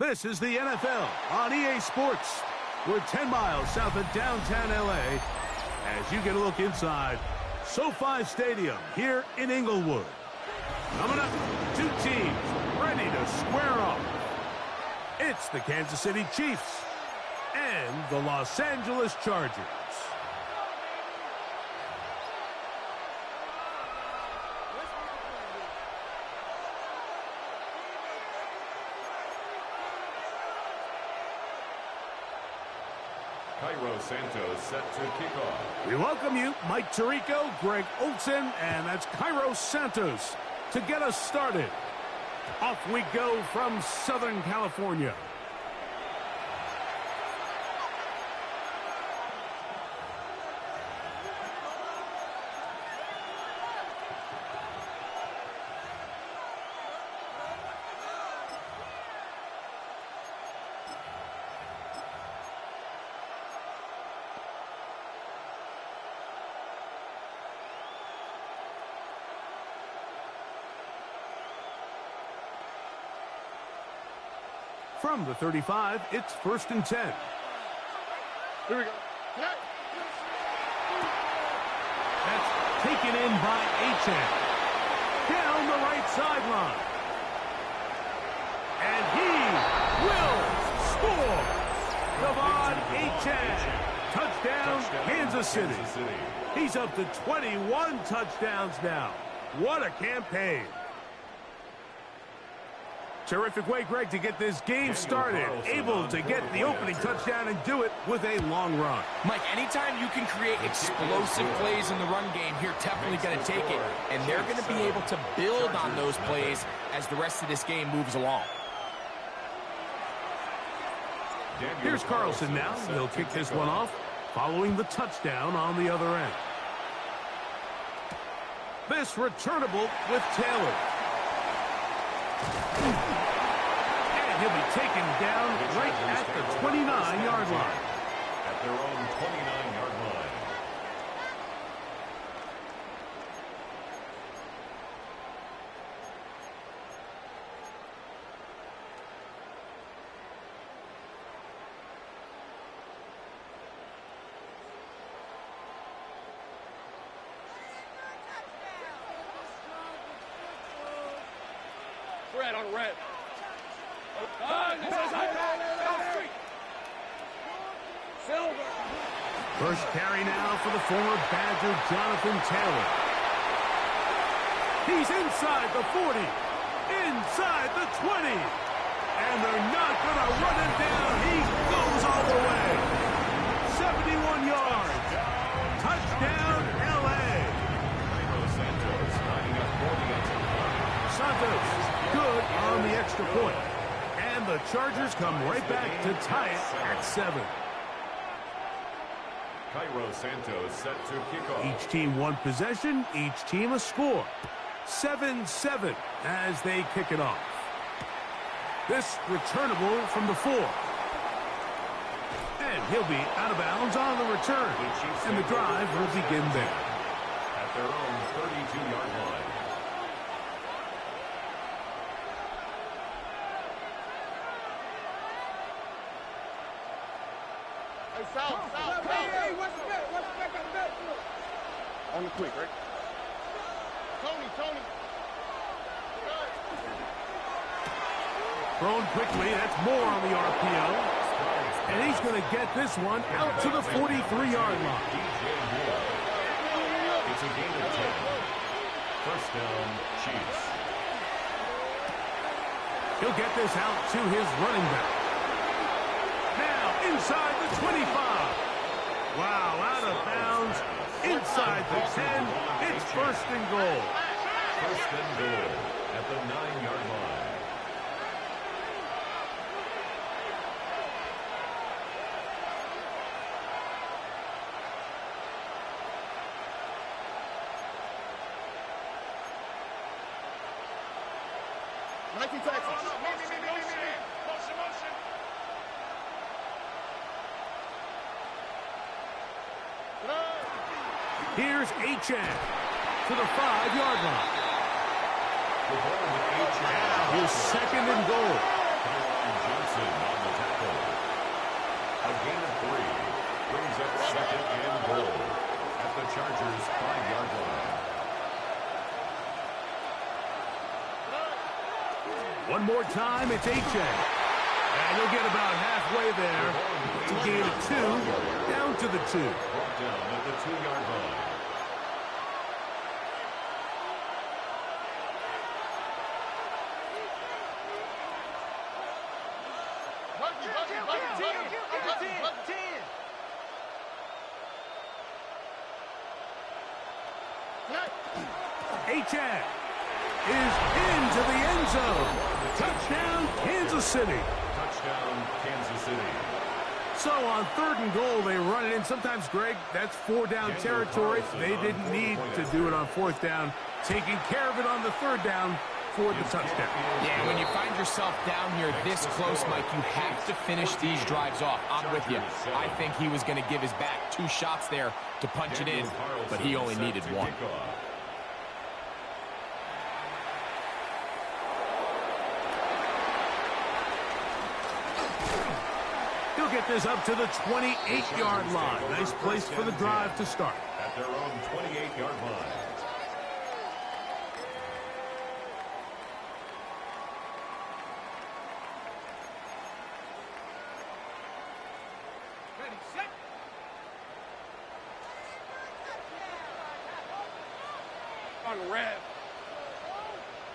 This is the NFL on EA Sports. We're 10 miles south of downtown LA as you get a look inside SoFi Stadium here in Inglewood. Coming up, two teams ready to square off. It's the Kansas City Chiefs and the Los Angeles Chargers. Cairo Santos set to kick off. We welcome you, Mike Tirico, Greg Olsen, and that's Cairo Santos to get us started. Off we go from Southern California. From the 35, it's 1st and 10. Here we go. That's taken in by Achane. Down the right sideline. And he will score. Devon Achane. Touchdown, Kansas City. He's up to 21 touchdowns now. What a campaign. Terrific way, Greg, to get this game started. Able to get the opening touchdown and do it with a long run. Mike, anytime you can create explosive plays in the run game, you're definitely going to take it. And they're going to be able to build on those plays as the rest of this game moves along. Here's Carlson now. He'll kick this one off, following the touchdown on the other end. This returnable with Taylor. And he'll be taken down right at the 29-yard line. At their own 29-yard line. Red on red. Silver. First carry now for the former Badger, Jonathan Taylor. He's inside the 40, inside the 20, and they're not going to run him down. He goes all the way. 71 yards. Touchdown, L.A. Cairo Santos lining up for the extra point. Santos, good on the extra point. And the Chargers come right back to tie it at 7. Cairo Santos set to kick off. Each team one possession, each team a score. 7-7 as they kick it off. This returnable from the 4. And he'll be out of bounds on the return. And the drive will begin there. At their own 32-yard line. On the quick, right? Tony. Thrown quickly, that's more on the RPO. And he's going to get this one out to the 43-yard line. It's a gain of 10. First down, Chiefs. He'll get this out to his running back. Now inside the 25. Wow, out of bounds. Inside the 10. It's 1st and goal. 1st and goal at the 9-yard line. Nike Texas. Here's Achane to the 5-yard line. The ball with Achane. His 2nd and goal. Johnson Second and goal at the Chargers' 5-yard line. One more time, it's Achane. And he'll get about halfway there. It's a gain of 2, down to the 2. Brought down at the 2-yard line. Achane is into the end zone. Touchdown, Kansas City. Touchdown, Kansas City. So on 3rd and goal, they run it in. Sometimes, Greg, that's 4-down territory. They didn't need to do it on 4th down. Taking care of it on the 3rd down for the touchdown. Yeah, when you find yourself down here this close, Mike, you have to finish these drives off. I'm with you. I think he was going to give his back 2 shots there to punch it in, but he only needed 1. He'll get this up to the 28-yard line. Nice place for the drive to start. At their own 28-yard line. Ready, set. On red.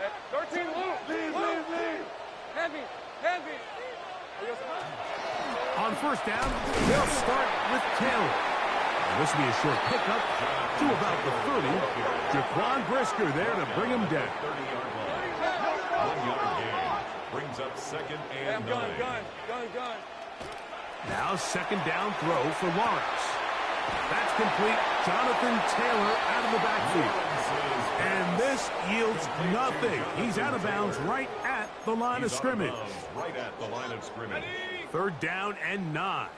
At 13, lead. Heavy. On 1st down, they'll start with Taylor. And this will be a short pickup to about the 30. Jaquan Brisker there to bring him down. 30-yard line. 1-yard gain. Brings up 2nd and 9. Gun. Now 2nd down throw for Lawrence. That's complete. Jonathan Taylor out of the backfield. And this yields nothing. He's out of bounds right at the line of scrimmage. Right at the line of scrimmage. 3rd down and 9.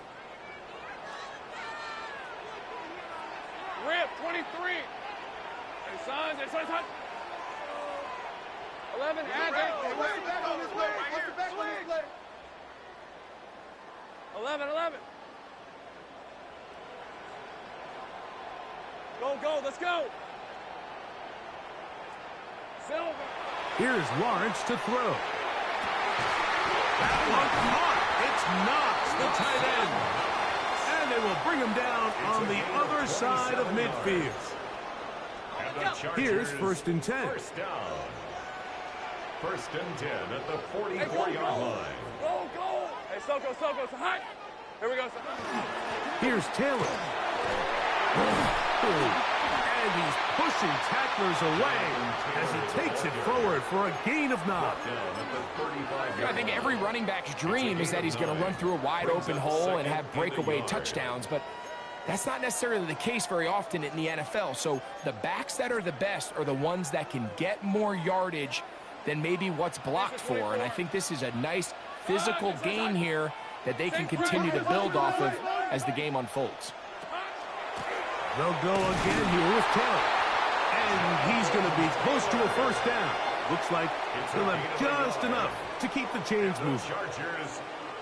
Rip, 23. Hey, son. 11, add that. What's the back on this leg? 11. Go, let's go. Silver. Here's Lawrence to throw. That one caught. It's Knox, the tight end. And they will bring him down on the other side of midfield. Here's 1st and 10. First down. 1st and 10 at the 44-yard line. Go. Hey, Soko, hot. Here we go. Here's Taylor. And he's pushing tacklers away as he takes it forward for a gain of 9. I think every running back's dream is that he's going to run through a wide open hole and have breakaway touchdowns, but that's not necessarily the case very often in the NFL. So the backs that are the best are the ones that can get more yardage than maybe what's blocked for, and I think this is a nice physical gain here that they can continue to build off of as the game unfolds. They'll go again here with Taylor. And he's going to be close to a 1st down. Looks like he'll have just enough to keep the chains moving.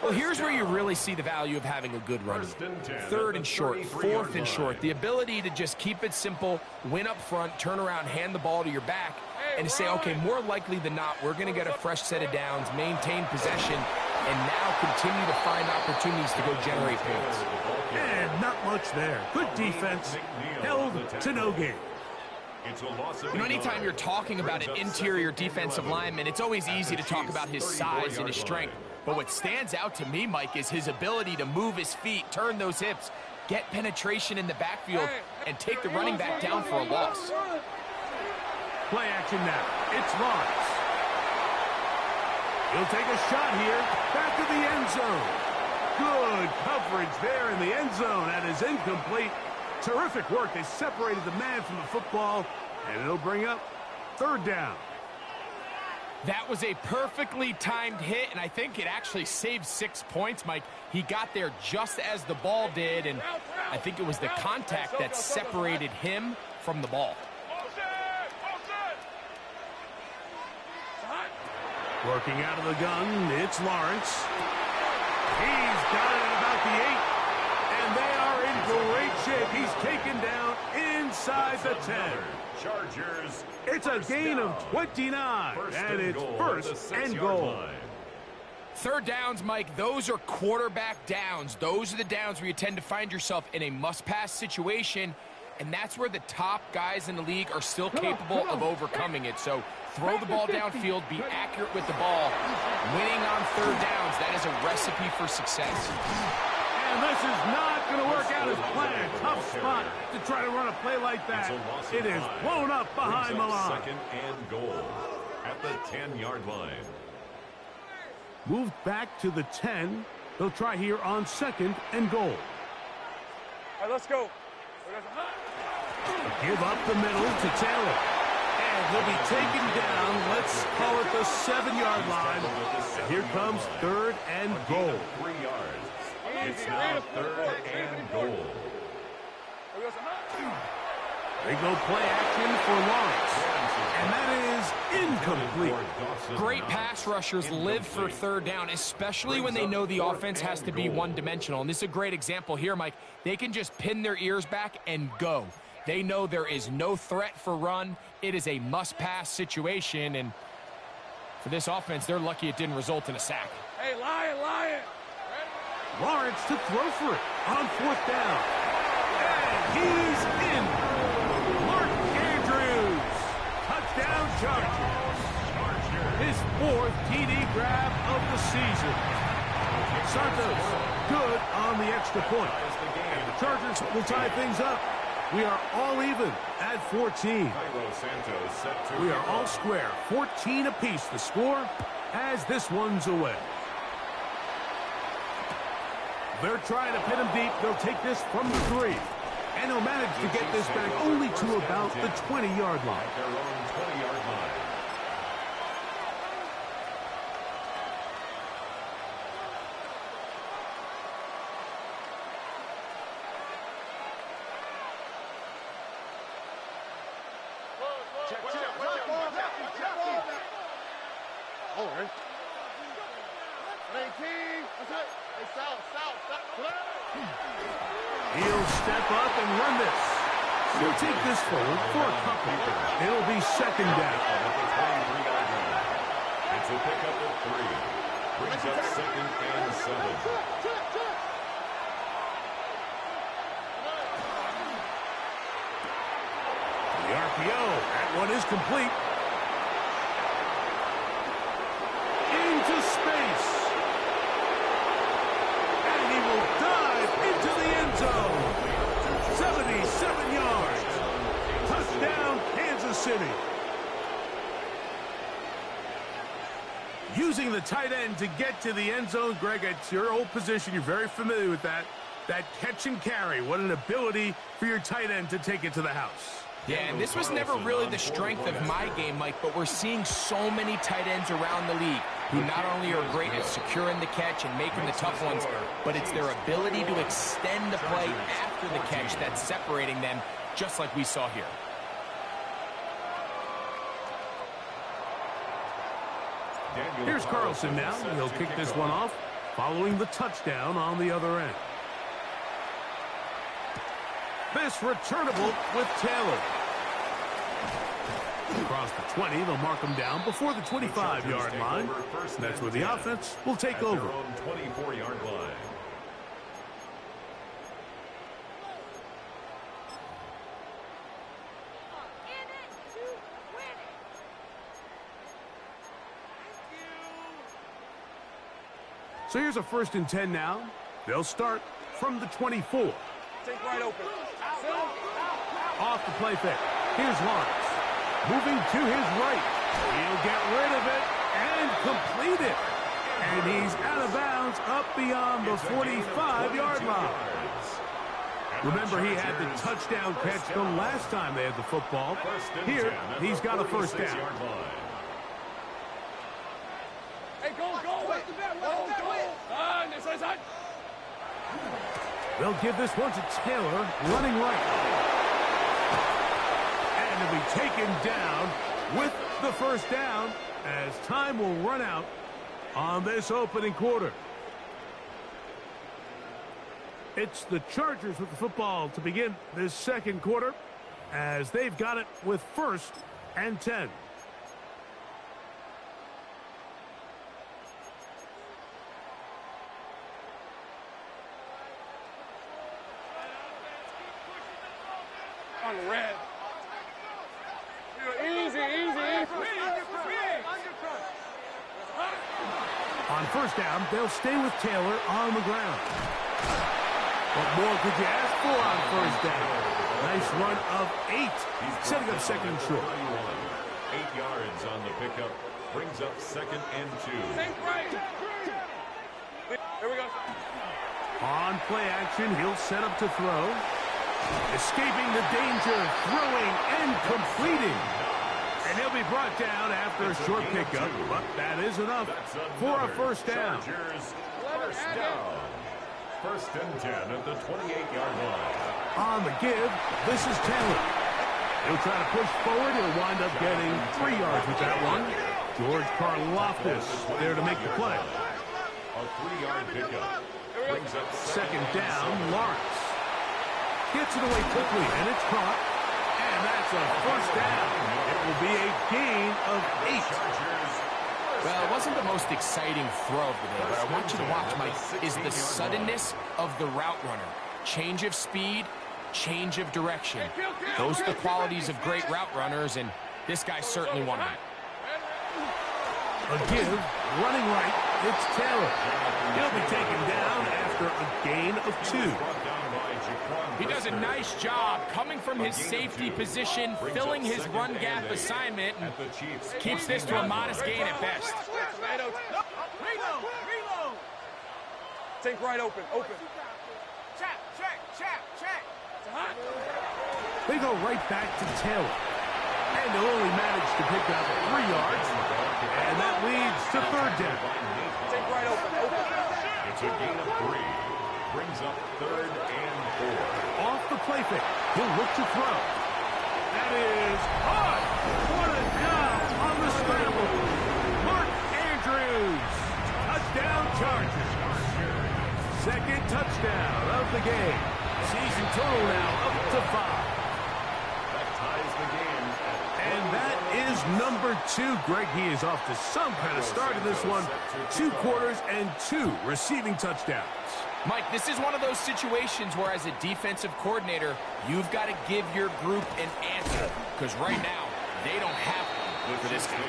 Well, here's where you really see the value of having a good run. 3rd and short, 4th and short. The ability to just keep it simple, win up front, turn around, hand the ball to your back, and say, okay, more likely than not, we're going to get a fresh set of downs, maintain possession, and now continue to find opportunities to go generate points. And not much there. Good defense, held to no gain. You know, anytime you're talking about an interior defensive lineman, it's always easy to talk about his size and his strength. But what stands out to me, Mike, is his ability to move his feet, turn those hips, get penetration in the backfield, and take the running back down for a loss. Play action now. It's Lawrence. He'll take a shot here. Back to the end zone. Good coverage there in the end zone. That is incomplete. Terrific work. They separated the man from the football, and it'll bring up 3rd down. That was a perfectly timed hit, and I think it actually saved 6 points, Mike. He got there just as the ball did, and I think it was the contact that separated him from the ball. Working out of the gun, it's Lawrence. He's got it at about the 8, and they are in great shape. He's taken down inside the 10. Chargers. It's a gain of 29, and it's first and goal. Third downs, Mike, those are quarterback downs. Those are the downs where you tend to find yourself in a must-pass situation, and that's where the top guys in the league are still capable of overcoming it. So throw the ball downfield, be accurate with the ball. Winning on third downs, that is a recipe for success. And this is not going to work out as planned. Tough spot to try to run a play like that. It is blown up behind the line. Second and goal at the 10-yard line. Moved back to the 10. They'll try here on second and goal. All right, let's go. Give up the middle to Taylor. And he'll be taken down. Let's call it the 7-yard line. And here comes third and goal. 3 yards. It's now third and goal. They go play action for Lawrence. And that is incomplete. Great pass rushers live for third down, especially when they know the offense has to be one-dimensional. And this is a great example here, Mike. They can just pin their ears back and go. They know there is no threat for run. It is a must-pass situation. And for this offense, they're lucky it didn't result in a sack. Hey, Lion. Lawrence to throw for it on fourth down. And he's in. Mark Andrews. Touchdown Chargers. His fourth TD grab of the season. Santos good on the extra point. And the Chargers will tie things up. We are all even at 14. We are all square. 14 apiece the score as this one's away. They're trying to pin him deep. They'll take this from the 3. And he'll manage to get this back only to about the 20-yard line. Their own 20-yard line. He'll step up and run this. He'll take this forward for a couple. It'll be second down. It's a pickup of 3. Brings up second and 7. The RPO. That one is complete. Into space. And he will dive into the end zone. 77 yards. Touchdown, Kansas City. Using the tight end to get to the end zone, Greg, it's your old position. You're very familiar with that. That catch and carry. What an ability for your tight end to take it to the house. Yeah, and this was never really the strength of my game, Mike, but we're seeing so many tight ends around the league who not only are great at securing the catch and making the tough ones, but it's their ability to extend the play after the catch that's separating them, just like we saw here. Here's Carlson now. He'll kick this one off, following the touchdown on the other end. This returnable with Taylor. Across the 20, they'll mark him down before the 25-yard line. That's where the offense will take over. 24-yard line. So here's a 1st and 10 now. They'll start from the 24. Take right open. Off the play fake. Here's Lawrence. Moving to his right. He'll get rid of it and complete it. And he's out of bounds up beyond the 45-yard line. Remember, he had the touchdown catch the last time they had the football. Here, he's got a 1st down. Hey, go. Inside. They'll give this one to Taylor, running right. And he'll be taken down with the 1st down as time will run out on this opening quarter. It's the Chargers with the football to begin this second quarter as they've got it with 1st and 10. On the red. Easy, easy. On 1st down, they'll stay with Taylor on the ground. What more could you ask for on 1st down? Nice run of 8, setting up 2nd and short. 8 yards on the pickup, brings up 2nd and 2. Here we go. On play action, he'll set up to throw. Escaping the danger, throwing and completing. And he'll be brought down after a short pickup, but that is enough for a 1st down. Chargers, 1st down. 1st and 10 at the 28-yard line. On the give, this is Taylor. He'll try to push forward. He'll wind up getting 3 yards with that one. George Karlaftis there to make the play. A 3-yard pickup. Brings up 2nd down, Lawrence. Gets it away quickly, and it's caught. And that's a 1st down. It will be a gain of 8. Well, it wasn't the most exciting throw of the day, but I want you to watch, Mike, is the suddenness of the route runner. Change of speed, change of direction. Those are the qualities of great route runners, and this guy's certainly one of them. A give, running right, it's Taylor. He'll be taken down after a gain of 2. He does a nice job coming from his safety position, filling his run gap assignment, and keeps this to a modest gain at best. Take right open. They go right back to Taylor. And they'll only manage to pick up 3 yards. And that leads to 3rd down. Take right open. It's a gain of 3. Brings up 3rd and 4. Off the play fake. He'll look to throw. That is hard. What a job on the scramble. Mark Andrews. Touchdown Chargers. 2nd touchdown of the game. Season total now up to 5. That ties the game. And that is number 2. Greg, he is off to some kind of start in this one. 2 quarters and 2 receiving touchdowns. Mike, this is one of those situations where as a defensive coordinator, you've got to give your group an answer. Because right now, they don't have one for this guy.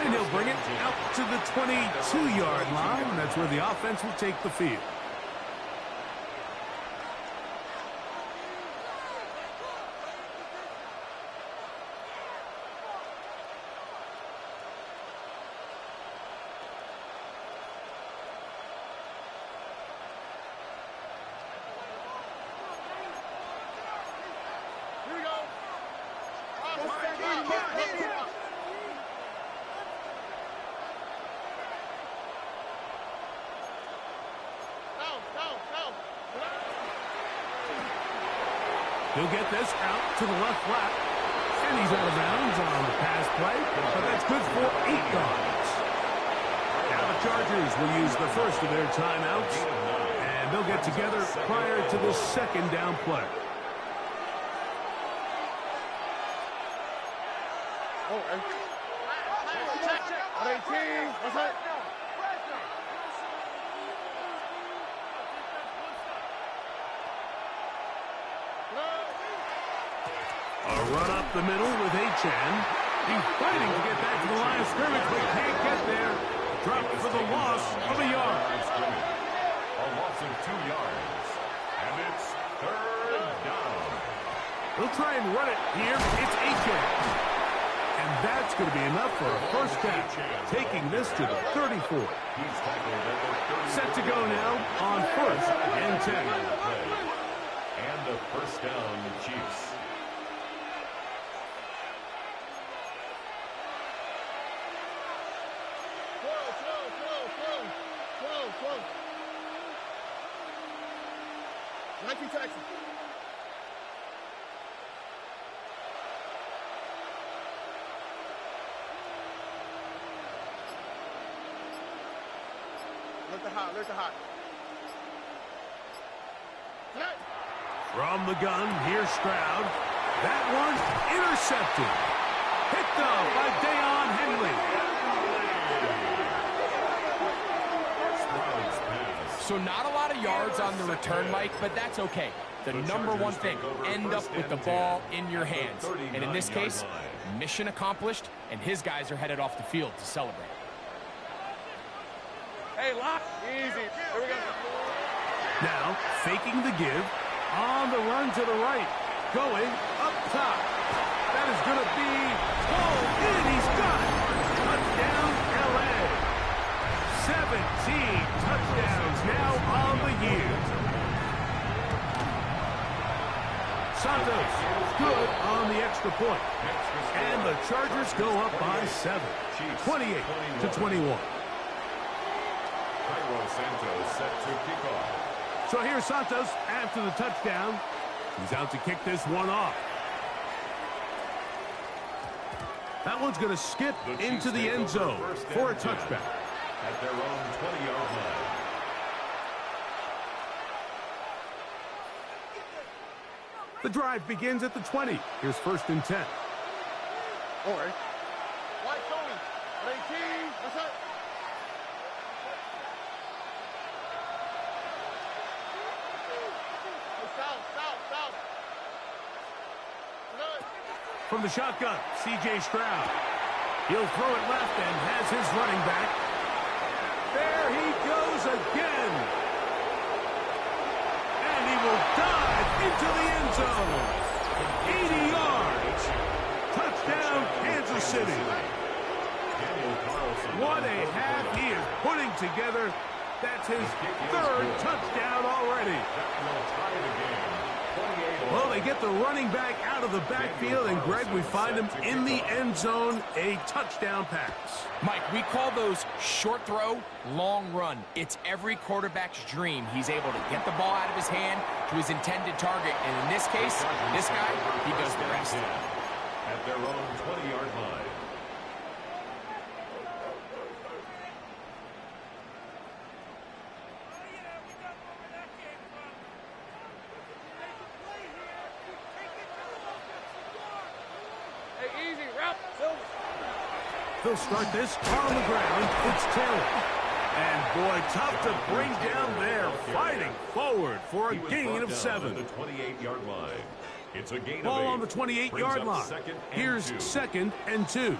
And he'll bring it out to the 22-yard line. That's where the offense will take the field. He'll get this out to the left flat. And he's out of bounds on the pass play. But that's good for 8 yards. Now the Chargers will use the first of their timeouts. And they'll get together prior to the 2nd down play. A run up the middle with Achane. He's fighting to get back to the line of scrimmage, but can't get there. Dropped for the loss of a yard. A loss of 2 yards. And it's 3rd down. They'll try and run it here. It's Achane. And that's going to be enough for a 1st down, taking this to the 34. He's tackled at the 34. Set to go now on 1st and 10. And a 1st down, Chiefs. Nike Texas. Look the hot. From the gun, here's Stroud. That one's intercepted. Picked up by Deion Henley. So not a lot of yards on the return, Mike, but that's okay. The number one thing, end up with the ball in your hands. And in this case, mission accomplished, and his guys are headed off the field to celebrate. Hey, lock. Easy. Here we go. Now, faking the give. On the run to the right. Going up top. That is going to be pulled in. He's got it. Touchdown, L.A. 17 touchdowns now on the year. Santos good on the extra point. And the Chargers go up by 7. 28-21. Cairo Santos set to kick off. So here's Santos after the touchdown. He's out to kick this one off. That one's going to skip into the end zone for a touchback. At their own 20-yard line. The drive begins at the 20. Here's 1st and 10. All right. White Tony. 18. What's up? South. From the shotgun, C.J. Stroud. He'll throw it left and has his running back. There he goes again. And he will dive into the end zone. 80 yards. Touchdown, Kansas City. What a half he is putting together. That's his 3rd touchdown already. Well, they get the running back out of the backfield, and Greg, we find him in the end zone, a touchdown pass. Mike, we call those short throw, long run. It's every quarterback's dream. He's able to get the ball out of his hand to his intended target, and in this case, this guy, he does the rest. At their own 20-yard line. They'll start this on the ground. It's Taylor. And, boy, tough to bring down there. Fighting forward for a gain of 7. The 28-yard line. It's a gain Ball of 8. on the 28-yard line. Here's 2nd and 2.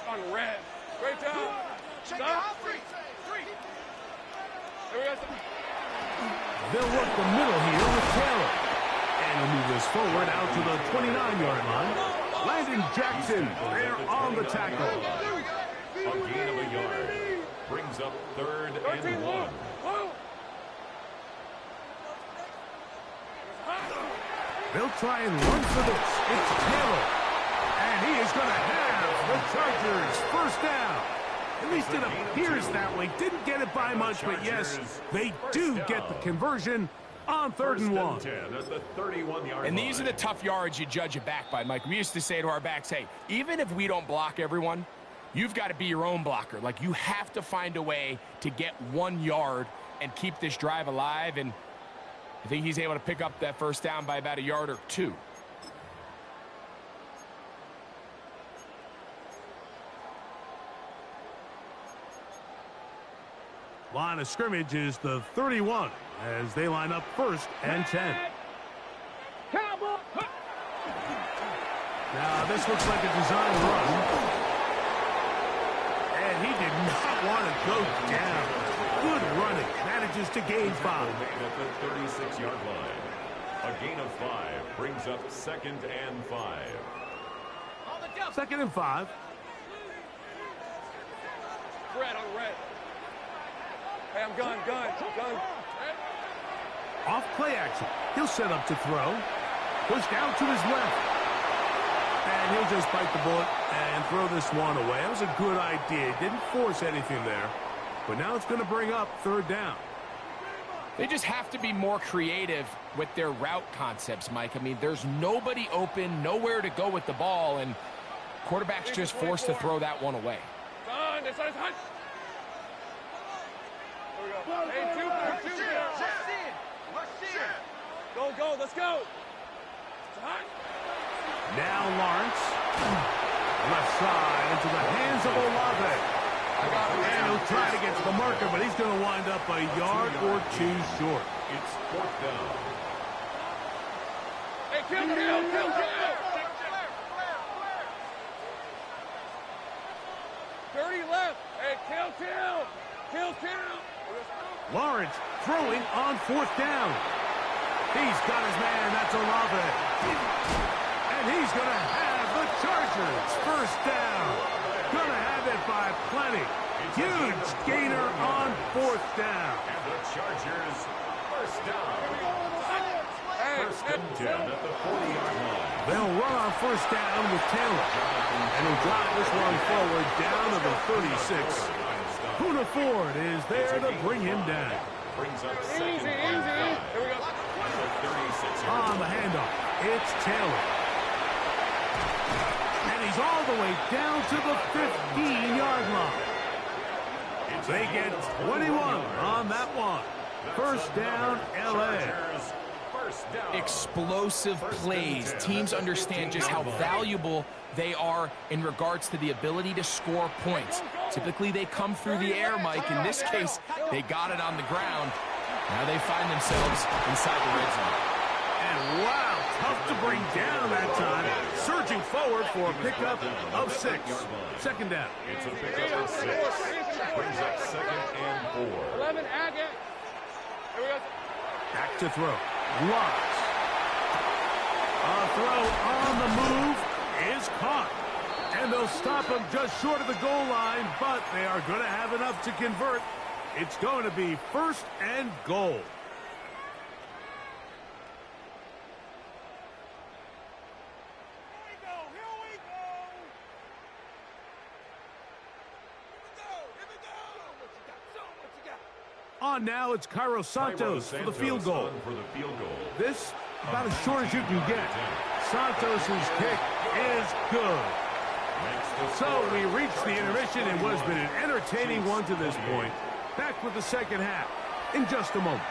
On red. Great job. Stop. Here we go. They'll work the middle here with Taylor. And he'll move this forward out to the 29-yard line. Landon Jackson there on the tackle. A gain of a yard. Brings up 3rd and 1. They'll try and run for this. It's Taylor. And he is going to have the Chargers first down. At least it appears that way. Didn't get it by much, but yes, they do get the conversion on 3rd and 1. At the 31-yard And these are the tough yards you judge a back by, Mike. We used to say to our backs, hey, even if we don't block everyone, you've got to be your own blocker. Like, you have to find a way to get 1 yard and keep this drive alive. And I think he's able to pick up that first down by about a yard or 2. Line of scrimmage is the 31 as they line up 1st and 10. Now this looks like a design run. And he did not want to go down. Good running. Manages to gain 5. At the 36-yard line. A gain of 5 brings up 2nd and 5. 2nd and 5. Red on red. Hey, I'm gun. Off play action. He'll set up to throw. Pushed out to his left. And he'll just bite the bullet and throw this one away. That was a good idea. Didn't force anything there. But now it's going to bring up 3rd down. They just have to be more creative with their route concepts, Mike. I mean, there's nobody open, nowhere to go with the ball, and quarterback's just forced to throw that one away. This side's hot. Here we go. Hey, 2 there. Go, go, let's go. Now Lawrence. Left side into the hands of Olave. And he'll try to get to the marker, but he's going to wind up a yard or two short. It's 4th down. Hey, kill. 30 left. Hey, kill. Lawrence throwing on 4th down. He's got his man. That's Olave. And he's going to have the Chargers first down. Going to have it by plenty. Huge gainer on 4th down. And the Chargers first down. First and 10 at the 40-yard line. They'll run on 1st down with Taylor. And he'll drive this one forward down to the 36. Poona Ford is there to bring him down. Brings up Easy. Here we go. On the handoff, it's Taylor. And he's all the way down to the 15-yard line. They get 21 on that one. First down, L.A. Explosive plays. Teams understand just how valuable they are in regards to the ability to score points. Typically, they come through the air, Mike. In this case, they got it on the ground. Now they find themselves inside the red zone. And wow, tough to bring down that time. Surging forward for a pickup of 6. 2nd down. It's a pickup of 6. Brings up 2nd and 4. 11, Agate. Here we go. Back to throw. Lawrence. A throw on the move is caught. And they'll stop him just short of the goal line, but they are going to have enough to convert. It's going to be 1st and goal. On now, it's Cairo Santos for the field goal. This, about as short as you can get. Santos' kick is good. So we reach the intermission in what has been an entertaining one to this point. Back with the second half in just a moment.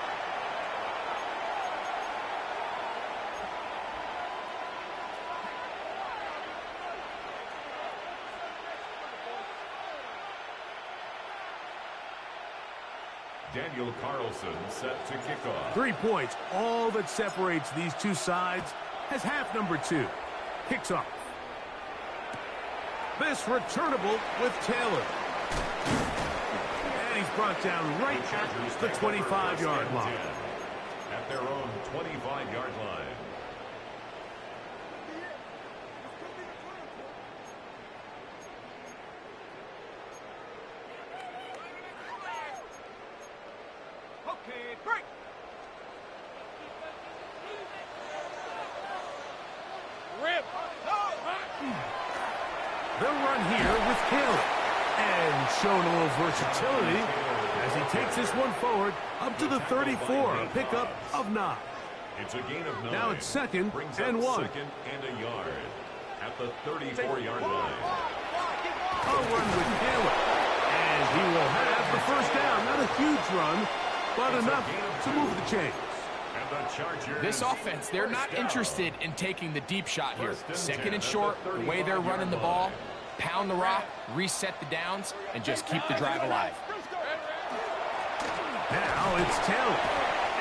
Daniel Carlson set to kick off. 3 points, all that separates these two sides, as half number 2 kicks off. This returnable with Taylor. And he's brought down right at the 25-yard line. At their own 25-yard line. They'll run here with Taylor. And showing a little versatility as he takes this one forward up to the 34, a pickup of 9. It's a gain of 9. Now it's 2nd and 1. 2nd and a yard at the 34-yard line. A run with Taylor. And he will have the first down. Not a huge run, but enough to move the chains. This offense, they're not interested in taking the deep shot here. 2nd and short, the way they're running the ball, pound the rock, reset the downs, and just keep the drive alive. Now it's Taylor.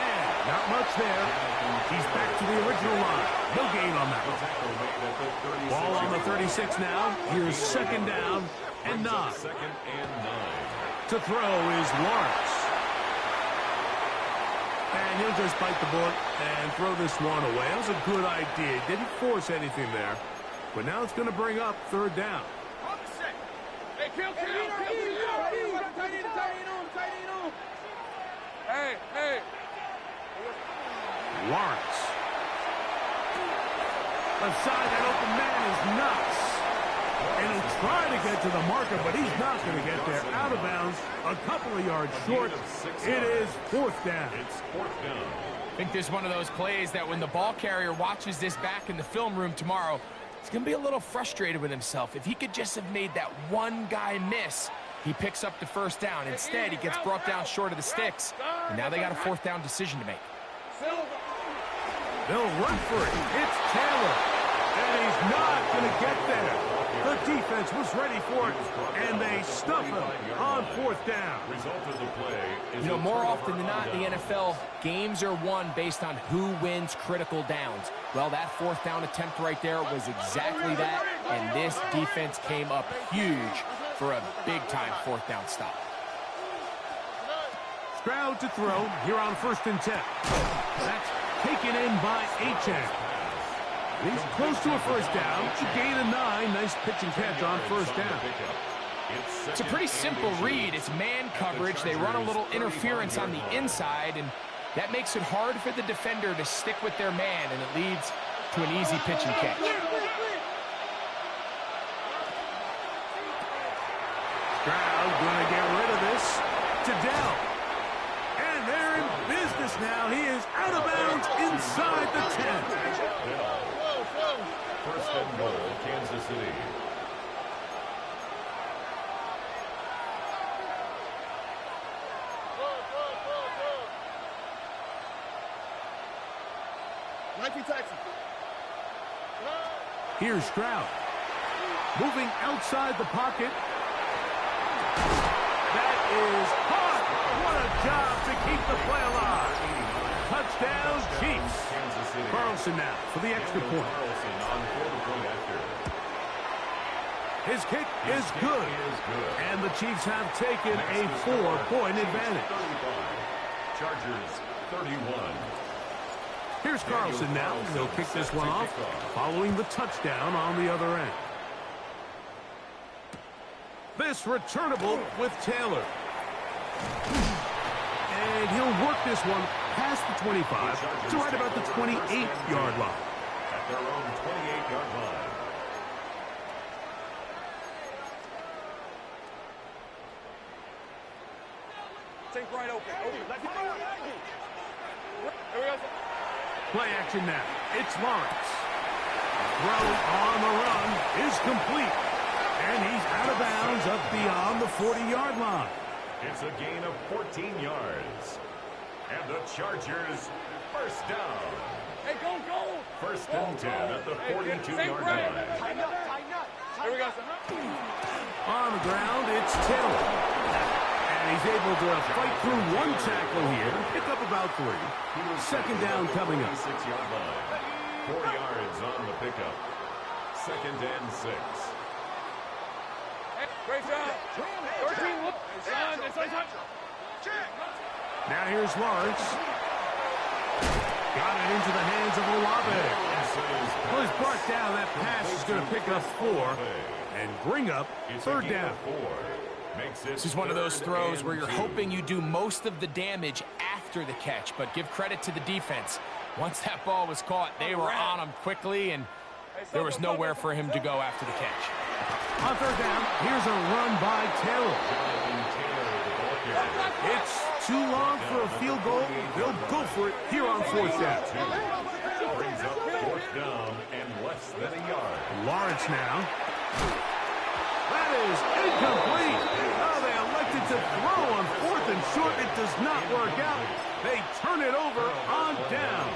And not much there. He's back to the original line. No gain on that one. Ball on the 36 now. Here's 2nd down and 9. 2nd and 9. To throw is Lawrence. And he'll just bite the bullet and throw this one away. That was a good idea. Didn't force anything there. But now it's going to bring up 3rd down. Hey, kill. Hey. Lawrence. Left side, that open man is nuts. And he'll try to get to the marker, but he's not going to get there. Out of bounds, a couple of yards short. It is 4th down. It's 4th down. I think this is one of those plays that when the ball carrier watches this back in the film room tomorrow, he's going to be a little frustrated with himself. If he could just have made that one guy miss, he picks up the first down. Instead, he gets brought down short of the sticks, and now they got a 4th down decision to make. They'll run for it. It's Taylor. And he's not going to get there. The defense was ready for it, and they stuff him on fourth down. Result of the play is More often than not in the NFL, games are won based on who wins critical downs. Well, that fourth down attempt right there was exactly that, and this defense came up huge for a big-time fourth down stop. Stroud to throw here on 1st and 10. That's taken in by Achane. He's close to a first down. A gain of 9. Nice pitch and catch on first down. It's a pretty simple read. It's man coverage. They run a little interference on the inside, and that makes it hard for the defender to stick with their man, and it leads to an easy pitch and catch. Stroud going to get rid of this to Dell. And they're in business now. He is out of bounds inside the 10. First and goal, Kansas City. Here's Stroud. Moving outside the pocket. That is hot. What a job to keep the play alive. Touchdown, Chiefs. Carlson now for the extra point. His kick is good. And the Chiefs have taken a 4-point advantage. Chargers 31. Here's Carlson now. He'll kick this one off following the touchdown on the other end. This returnable with Taylor. And he'll work this one past the 25 to right about the 28-yard line. At their own 28-yard line. Take right open. Here we go. Play action now. It's Lawrence. Throw on the run is complete. And he's out of bounds up beyond the 40-yard line. It's a gain of 14 yards. And the Chargers first down. Hey, go. First and 10 at the 42-yard line. Here we go. On the ground, it's Taylor. And he's able to fight through one tackle here. Pick up about 3. Second down coming up. 6-yard line. 4 yards on the pickup. Second and 6. Great job. 13, look. It's on touch. Now here's Lawrence. Got it into the hands of Olave. Well, he's brought down. That pass is going to pick up 4 and bring up third down. This is one of those throws where you're hoping you do most of the damage after the catch, but give credit to the defense. Once that ball was caught, they were on him quickly, and there was nowhere for him to go after the catch. On third down, here's a run by Taylor. It's too long for a field goal. They'll go for it here on fourth down. Brings up fourth down and less than a yard. Lawrence now. That is incomplete. Oh, they elected to throw on 4th and short. It does not work out. They turn it over on down.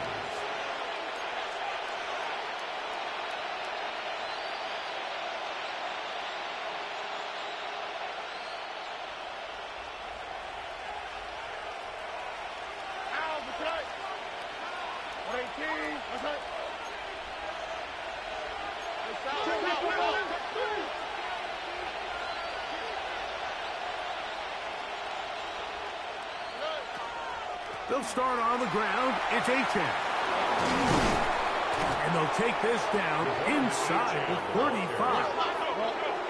They'll start on the ground. It's Achane. And they'll take this down inside the 35.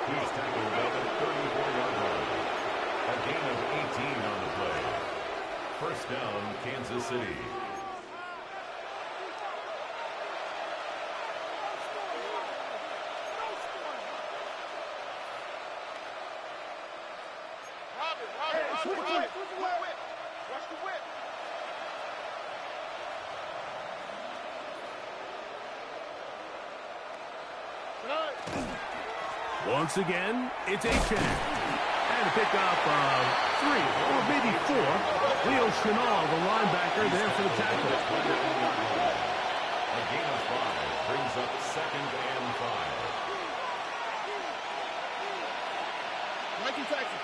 He's tackled at the 34-yard line. A gain of 18 on the play. First down, Kansas City. Once again, it's Achane. trying to pick up 3 or maybe 4. Leo Chenal, the linebacker, there for the tackle. A gain of 5 brings up 2nd and 5. Mikey Texas.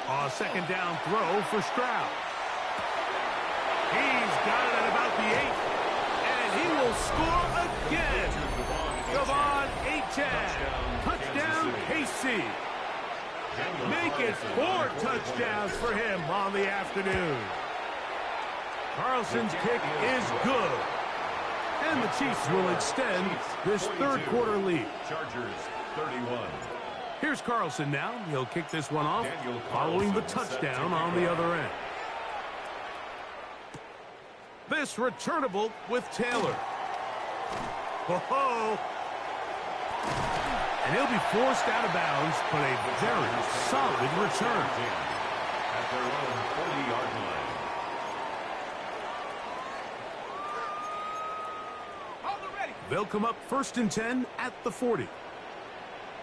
A 2nd down throw for Stroud. He's got it at about the 8. And he will score again. Devon Achane. Touchdown, KC. Make it 4 touchdowns for him on the afternoon. Carlson's kick is good. And the Chiefs will extend this 3rd quarter lead. Chargers 31. Here's Carlson now. He'll kick this one off following the touchdown on the other end. This returnable with Taylor. Whoa! And he'll be forced out of bounds, but a very solid return. At their own 40-yard line. They'll come up 1st and 10 at the 40.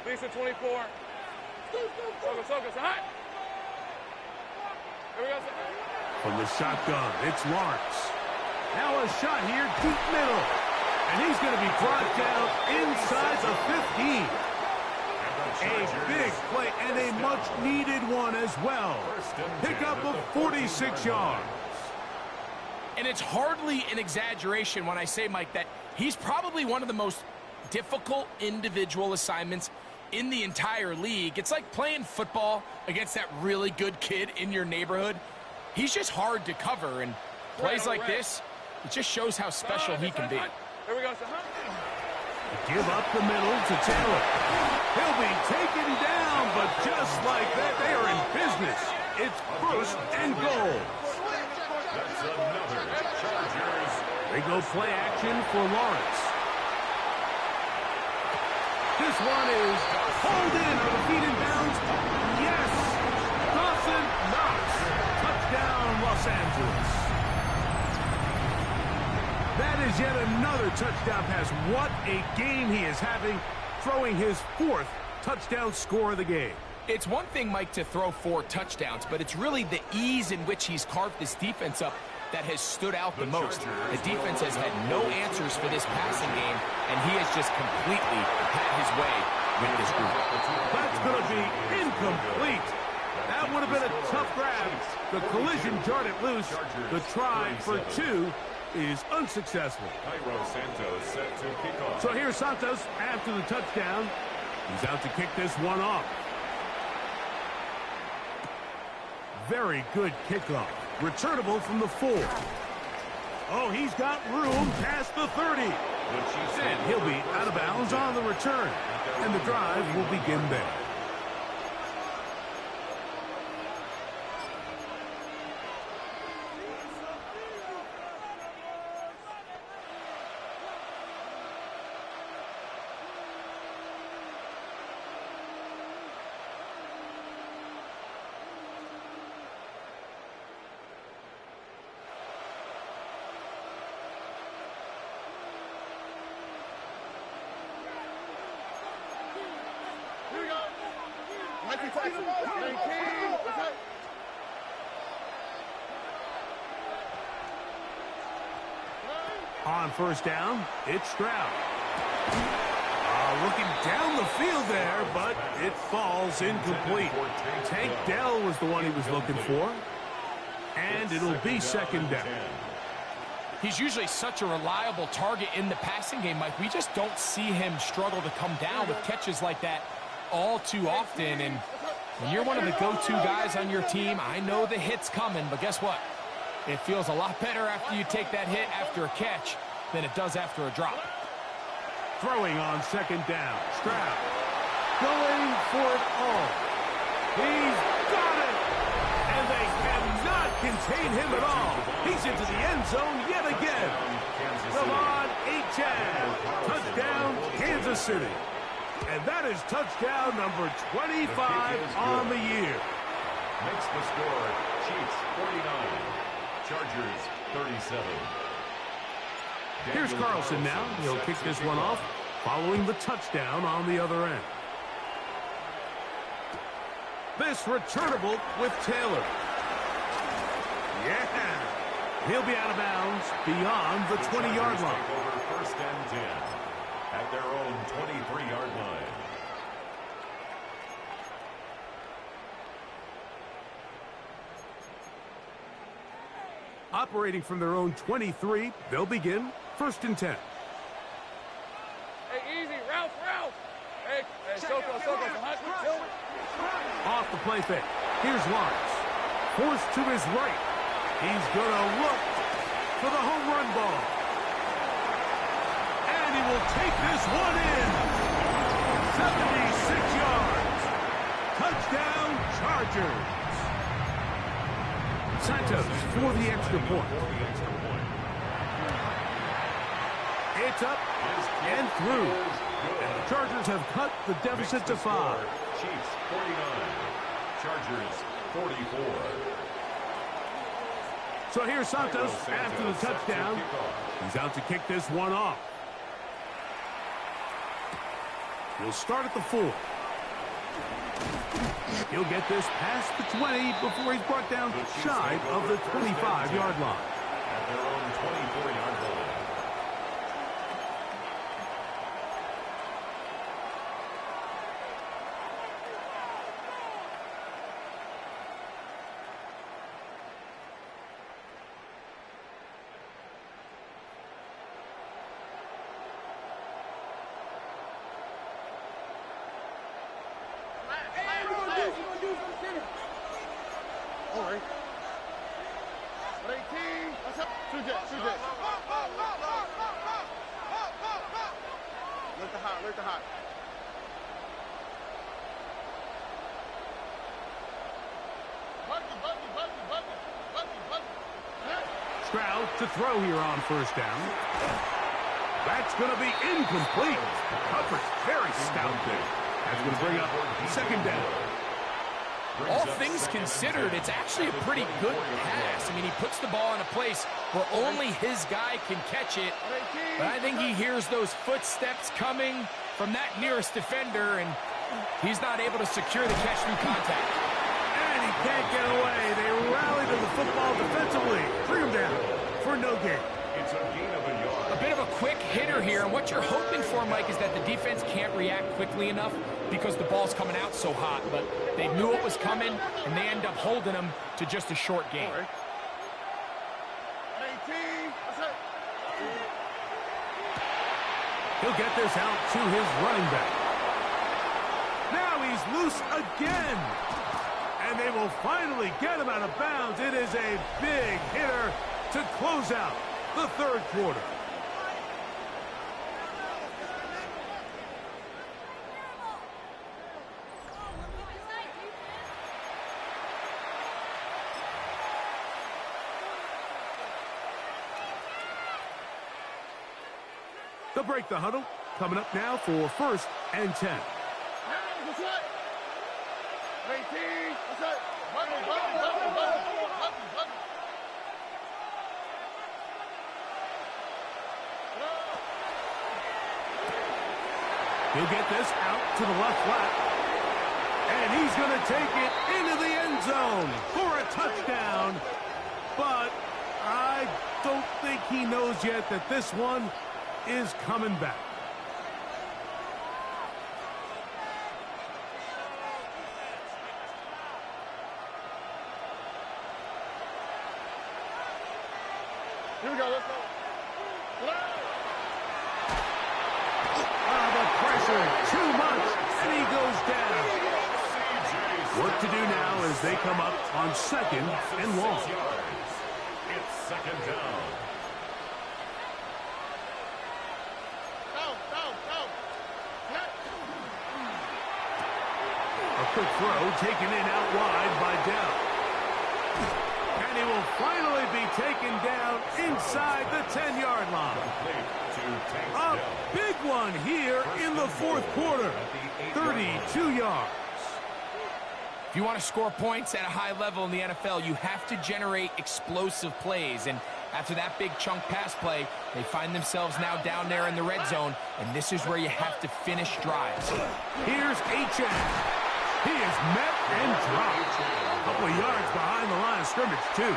Lisa 24. Soko, hot. Here we go. From the shotgun, it's Lawrence. Now a shot here, deep middle. And he's going to be brought down inside the 15. A big play and a much-needed one as well. Pickup of 46 yards. And it's hardly an exaggeration when I say, Mike, that he's probably one of the most difficult individual assignments in the entire league. It's like playing football against that really good kid in your neighborhood. He's just hard to cover, and plays like this, it just shows how special he can be. Here we go. Give up the middle to Taylor. He'll be taken down, but just like that, they are in business. It's 1st and goal. That's another Chargers. They go play action for Lawrence. This one is hauled in on the feet in bounds. Yes! Dawson Knox. Touchdown, Los Angeles. That is yet another touchdown pass. What a game he is having, throwing his 4th touchdown score of the game. It's one thing, Mike, to throw 4 touchdowns, but it's really the ease in which he's carved this defense up that has stood out the most. The defense has had no answers for this passing game, and he has just completely had his way with this group. That's going to be incomplete. That would have been a tough grab. The collision jarred it loose. The try for 2 is unsuccessful. Cairo Santos set to kick off. So here's Santos after the touchdown. He's out to kick this one off. Very good kickoff. Returnable from the 4. Oh, he's got room past the 30. And he'll be out of bounds on the return. And the drive will begin there. Mikey Texas. On 1st down, it's Stroud. Looking down the field there, but it falls incomplete. Tank Dell was the one he was looking for. And it'll be 2nd down. He's usually such a reliable target in the passing game, Mike. We just don't see him struggle to come down with catches like that all too often. And when you're one of the go-to guys on your team, I know the hit's coming, but guess what? It feels a lot better after you take that hit after a catch than it does after a drop. Throwing on 2nd down. Stroud going for it all. He's got it! And they cannot contain him at all. He's into the end zone yet again. Devon Achane. Touchdown, Kansas City. And that is touchdown number 25 on the year. Makes the score Chiefs 49, Chargers 37. Here's Carlson now. He'll kick this one off following the touchdown on the other end. This returnable with Taylor. Yeah. He'll be out of bounds beyond the 20-yard line. Take over first and 10 at their own 23-yard line. Operating from their own 23, they'll begin first and 10. Hey, easy. Ralph. Hey, Soko. Off the play fake. Here's Lawrence. Forced to his right. He's going to look for the home run ball. And he will take this one in. 76 yards. Touchdown, Chargers. Santos for the extra point. It's up and through. And the Chargers have cut the deficit to 5. Chiefs 49. Chargers 44. So here's Santos after the touchdown. He's out to kick this one off. He'll start at the 4. He'll get this past the 20 before he's brought down shy of the 25-yard line. At their own 24-yard line. Stroud to throw here on first down. That's going to be incomplete. Coverage very stout there. That's going to bring up second down. All things considered, it's actually a pretty good pass. I mean, he puts the ball in a place where only his guy can catch it. But I think he hears those footsteps coming from that nearest defender, and he's not able to secure the catch through contact. And he can't get away. They rally to the football defensively. Bring him down for no gain. It's a gain of a yard. A bit of a quick hitter here, and what you're hoping for, Mike, is that the defense can't react quickly enough because the ball's coming out so hot. But they knew it was coming, and they end up holding him to just a short gain. He'll get this out to his running back. Now he's loose again. And they will finally get him out of bounds. It is a big hitter to close out the third quarter. They'll break the huddle. Coming up now for first and 10. He'll get this out to the left flat. And he's going to take it into the end zone for a touchdown. But I don't think he knows yet that this one is coming back. Here we go, let's go. The pressure, too much, and he goes down. Work to do now as they come up on second and long. It's second down. A quick throw taken in out wide by Dell. And he will finally be taken down inside the 10-yard line. A big one here in the fourth quarter. 32 yards. you want to score points at a high level in the NFL, you have to generate explosive plays. And after that big chunk pass play, they find themselves now down there in the red zone, and this is where you have to finish drives. Here's Achane. He is met and dropped. A couple of yards behind the line of scrimmage, too.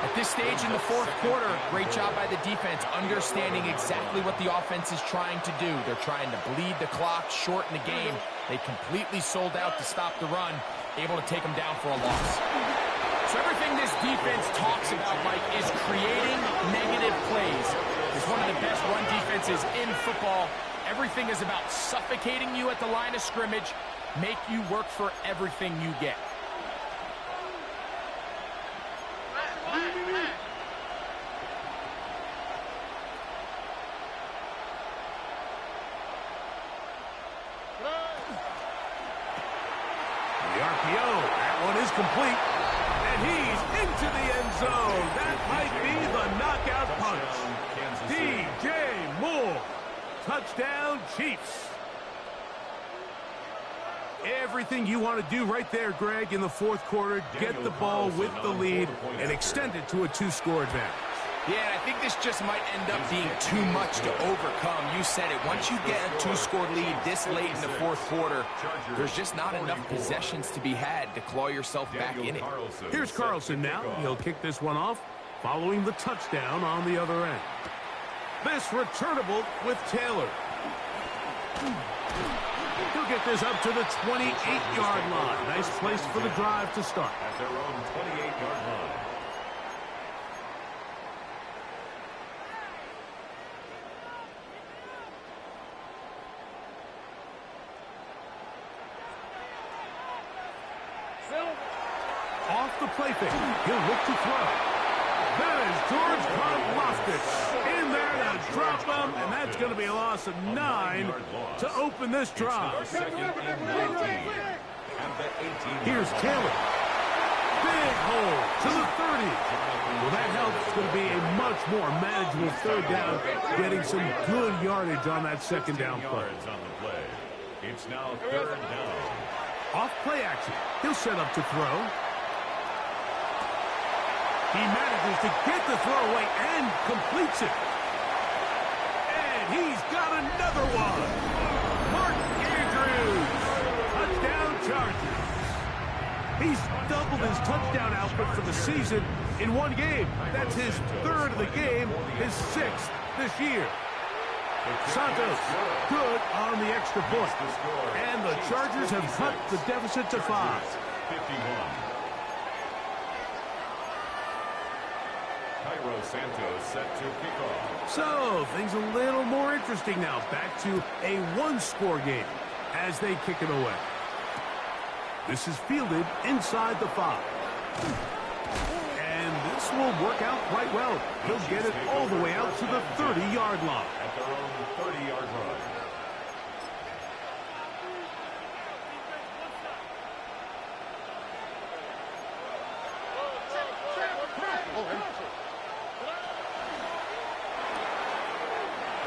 At this stage in the fourth quarter, great job by the defense understanding exactly what the offense is trying to do. They're trying to bleed the clock, shorten the game. They completely sold out to stop the run, able to take them down for a loss. So everything this defense talks about, Mike, is creating negative plays. It's one of the best run defenses in football. Everything is about suffocating you at the line of scrimmage, make you work for everything you get. The RPO, that one is complete. And he's into the end zone. That might be the knockout punch. DJ Moore. Touchdown, Chiefs. Everything you want to do right there, Greg, in the fourth quarter. Get the ball with the lead and extend it to a two-score advantage. Yeah, and I think this just might end up being too much to overcome. You said it. Once you get a two-score lead this late in the fourth quarter, there's just not enough possessions to be had to claw yourself back in it. Here's Carlson now. He'll kick this one off, following the touchdown on the other end. This returnable with Taylor. He'll get this up to the 28-yard line. Nice place for the drive to start. At their own 28-yard line. Off the play fake. He'll look to throw. That is George Karlaftis in there to drop him, and that's going to be a loss of 9 to open this drive. Here's Taylor. Big hole to the 30. Well, that helps. It's going to be a much more manageable third down, getting some good yardage on that second down play. It's now third down. Off play action. He'll set up to throw. He manages to get the throw away and completes it. And he's got another one. Mark Andrews. Touchdown Chargers. He's doubled his touchdown output for the season in one game. That's his third of the game, his 6th this year. Santos, good on the extra point. And the Chargers have cut the deficit to 5. 51. Cairo Santos set to kick off. So, things a little more interesting now. Back to a one-score game as they kick it away. This is fielded inside the 5. And this will work out quite well. He'll get it all the way out to the 30-yard line. At their own 30-yard line.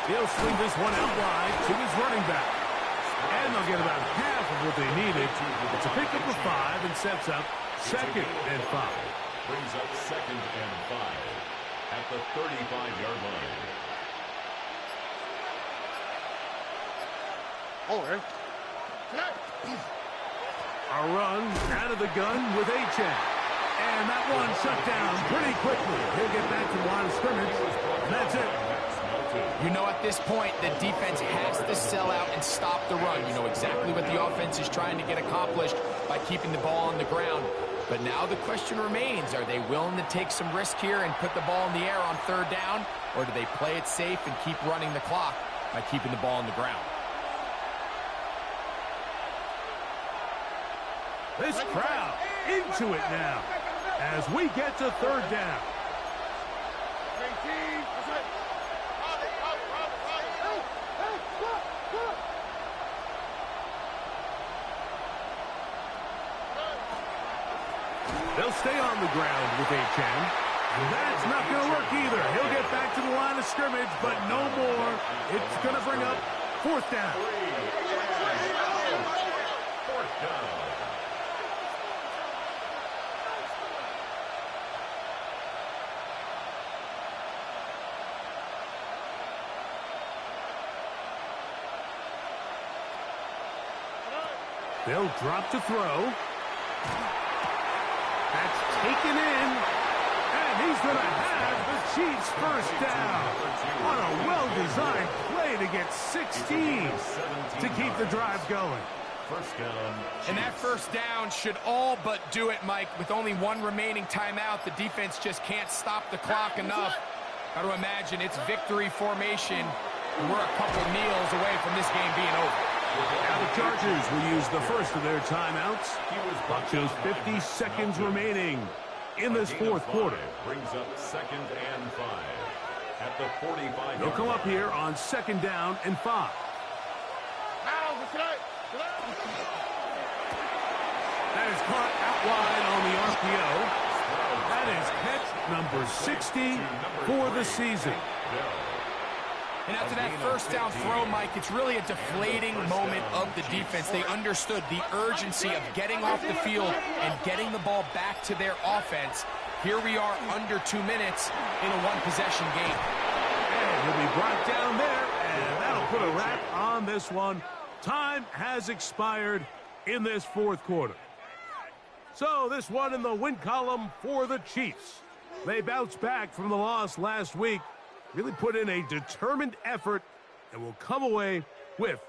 He'll swing this one out wide to his running back. And they'll get about half of what they needed. It's a pickup of 5 and sets up 2nd and 5. Brings up 2nd and 5 at the 35-yard line. A run out of the gun with Achane. And that one shut down pretty quickly. He'll get back to the line of scrimmage. And that's it. You know, at this point, the defense has to sell out and stop the run. You know exactly what the offense is trying to get accomplished by keeping the ball on the ground. But now the question remains, are they willing to take some risk here and put the ball in the air on third down? Or do they play it safe and keep running the clock by keeping the ball on the ground? This crowd into it now as we get to third down. They'll stay on the ground with Achane. That's not going to work either. He'll get back to the line of scrimmage, but no more. It's going to bring up fourth down. Fourth down. They'll drop to throw. That's taken in. And he's going to have the Chiefs first down. On a well-designed play to get 16 to keep the drive going. First down. And that first down should all but do it, Mike. With only one remaining timeout, the defense just can't stop the clock enough. Got to imagine it's victory formation. We're a couple meals away from this game being over. Now the Chargers will use the first of their timeouts. Clock shows 50 seconds remaining in this fourth quarter. Brings up 2nd and 5 at the 45. They'll come up here on 2nd down and 5. That is caught out wide on the RPO. That is catch number 60 for the season. And after that first down throw, Mike, it's really a deflating moment of the defense. They understood the urgency of getting off the field and getting the ball back to their offense. Here we are under 2 minutes in a one-possession game. And he'll be brought down there, and that'll put a wrap on this one. Time has expired in this fourth quarter. So this one in the win column for the Chiefs. They bounced back from the loss last week, really put in a determined effort, and will come away with